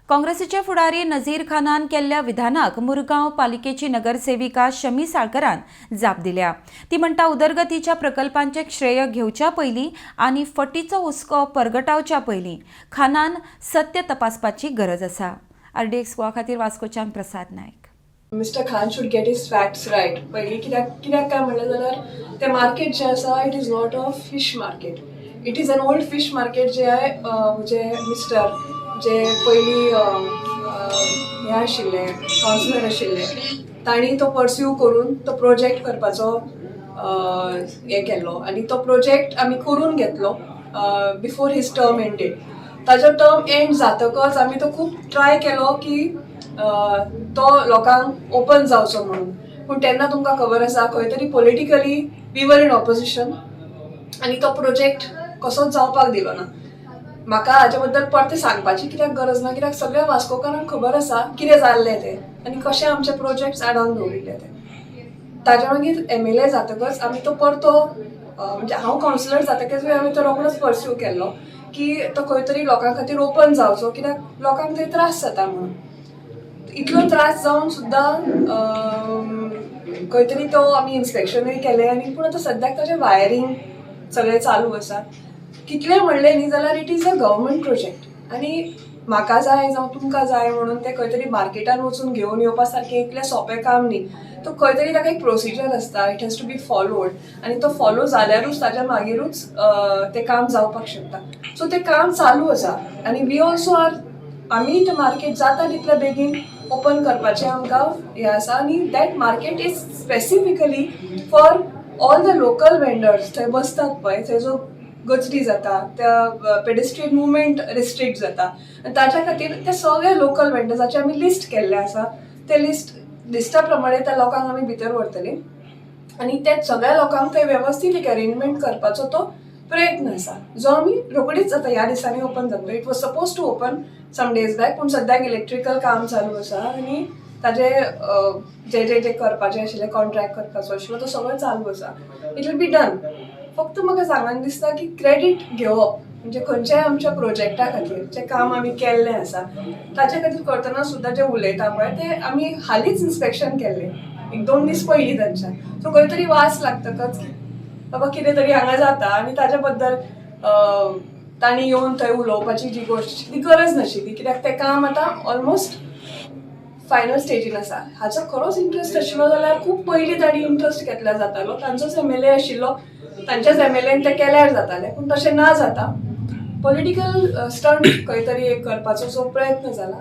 काँग्रेसीचे फुडारी नझीर खानान केल्ल्या विधानाक मुरगांव पालिकेची नगरसेविका शमी साळकरान जाप दिल्या। ती म्हणटा उदरगतीच्या प्रकल्पांचे श्रेय घेवच्या पयलीं आनी फटीचो हुस्को परगटावच्या पयलीं खानान सत्य तपासपाची गरज आसा। RDX गोवा खातीर वास्कोच्यान Prasad Nayak. Mister Khan should get his facts right. पयलीं कित्याक काय म्हणलें जाल्यार तें मार्केट जें आसा it is not a fish market. It is an old fish market जे मिस्टर जे पयलीं हे आशिल्ले कावन्सिलर आशिल्ले तांणी तो परस्यू करून तो प्रोजेक्ट करपाचो हे केल्लो आनी तो प्रोजेक्ट आमी करून घेतलो बिफोर हीज टर्म एंडेड. ताजो टर्म एंड जातकच आमी तो खूब ट्राय केलो की तो लोकांक ओपन जावचो म्हणून, पूण तेन्ना तुमकां खबर आसा खंय तरी politically we were in opposition आनी तो प्रोजेक्ट कसोच जावपाक दिलो ना. म्हाका हाचे बद्दल परते सांगपाची कित्याक गरज ना, कित्याक सगळ्या वास्कोकारांक खबर आसा कितें जाल्लें तें आनी कशें आमचे प्रोजेक्ट्स आडावन दवरिल्ले ते. ताज्या मागीर MLA जातकच आमी तो परतो म्हणजे हांव कावन्सिलर जातकच आमी तो रोखडोच परस्यू केल्लो की तो खंय तरी लोकां खातीर ओपन जावचो, कित्याक लोकांक थंय त्रास जाता म्हणून. इतलो त्रास जावन सुद्दां खंय तरी तो आमी इन्स्पेक्शनूय केलें आनी पूण आतां सद्याक ताचें वायरींग सगळें चालू आसा. कितलें म्हणलें न्ही जाल्यार it is a government project आनी म्हाका जाय जावं तुमकां जाय म्हणून तें खंय तरी मार्केटान वचून घेवन येवपा सारकें इतलें सोंपें काम न्ही. तो खंय तरी ताका एक प्रोसिजर आसता, it has to be followed आनी तो फॉलो जाल्यारूच ताच्या मागीरूच तें काम जावपाक शकता. सो तें काम चालू आसा आनी वी ऑल्सो आर आमी तें मार्केट जाता तितले बेगीन ओपन करपाचें आमकां हें आसा आनी that market is specifically for all the local vendors. थंय बसतात पळय, थंय जो गचडी जाता त्या पेडेस्ट्रियन मुवमेंट रिस्ट्रिक्ट जाता आनी ताच्या खातीर ते सगळे लोकल वेंडर्साचे आमी लिस्ट केल्ले आसा. ते लिस्टा प्रमाणे त्या लोकांक आमी भितर व्हरतलीं आनी त्या सगळ्या लोकांक थंय वेवस्थीत एक अरेंजमेंट करपाचो तो प्रयत्न आसा, जो आमी रोखडीच आतां ह्या दिसांनी ओपन जातलो. It was suppose to open some days back, पूण सद्याक इलेक्ट्रिकल काम चालू आसा आनी ताजे जे करपाचें आशिल्लें कॉन्ट्रॅक्ट करपाचो आशिल्लो तो सगळो चालू आसा. It will be done. फक्त म्हाका सांगन दिसता की क्रेडीट घेवप म्हणजे खंयच्याय आमच्या प्रोजेक्टा खातीर जें काम आमी केल्लें आसा ताचे खातीर करतना सुद्दां जे उलयता पळय ते आमी हालींच इन्स्पेक्शन केल्लें 1-2 दीस पयलीं तांच्यान. सो खंय तरी वास लागतकच बाबा कितें तरी हांगा जाता आनी ताजे बद्दल तांणी येवन थंय उलोवपाची जी गोश्ट ती गरज नाशिल्ली, कित्याक तें काम आतां ऑलमोस्ट फायनल स्टेजीन आसा. हाचो खरोच इंट्रस्ट आशिल्लो जाल्यार खूब पयलीं तांणी इंट्रस्ट घेतल्या जातालो. तांचोच MLA आशिल्लो, तांच्याच MLAन तें केल्यार जातालें, पूण तशें ना जाता. पॉलिटिकल स्टंट खंय तरी एक करपाचो जो प्रयत्न जाला.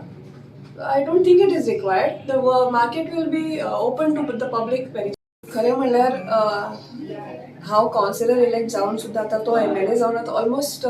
I don't think it is required. The market will be open to the public very. खरें म्हणल्यार हांव कावन्सिलर इलेक्ट जावन सुद्दां आतां तो MLA जावन आतां ऑलमोस्ट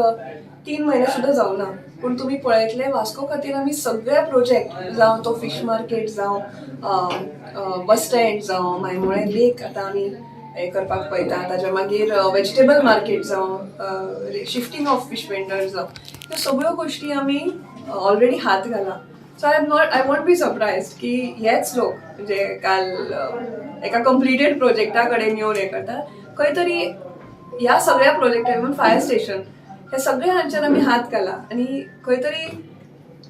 3 म्हयने सुद्दां जावना. पूण तुमी पळयतले वास्को खातीर आमी सगळे प्रोजेक्ट जावं तो फीश मार्केट जावं बस स्टँड जावं मायमोळे लेक आतां आमी हें करपाक पळयता, ताच्या मागीर वेजिटेबल मार्केट जावं शिफ्टींग ऑफ फीश वेंडर्स जावं ह्यो सगळ्यो गोश्टी आमी ऑलरेडी हात घाला. So I want be surprise की हेच लोक म्हणजे काल एका कंप्लिटेड प्रोजेक्टा कडेन येवन हें करता. खंय तरी ह्या सगळ्या प्रोजेक्टां इवन फायर स्टेशन हे सगळे हांच्यान आमी हात घाला आनी खंय तरी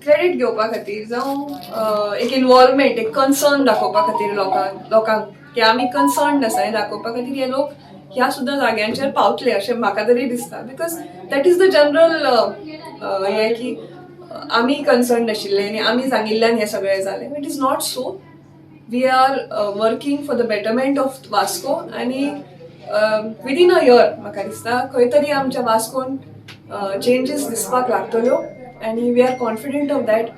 क्रेडीट घेवपा खातीर जावं एक इनवॉल्वमेंट, एक कन्सर्न दाखोवपा खातीर लोकांक की आमी कन्सर्न्ड आसा हें दाखोवपा खातीर हे लोक ह्या सुद्दां जाग्यांचेर पावतले अशें म्हाका तरी दिसता. Because that is the general हें की आमी कन्सर्न्ड आशिल्ले आनी आमी सांगिल्ल्यान हें सगळें जालें. It is not so. We are working for the betterment of Vasco आनी विदीन अ इयर म्हाका दिसता खंय तरी आमच्या वास्कोन चेंजीस दिसपाक लागतल्यो आनी we are confident of that.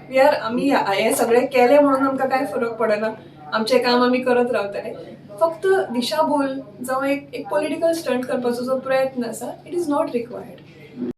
आमी हें सगळें केलें म्हणून आमकां कांय फरक पडना. आमचें काम आमी करत रावतले. फक्त दिशाभूल जावं एक पॉलिटिकल स्टंट करपाचो जो प्रयत्न आसा इट इज नॉट रिक्वायर्ड.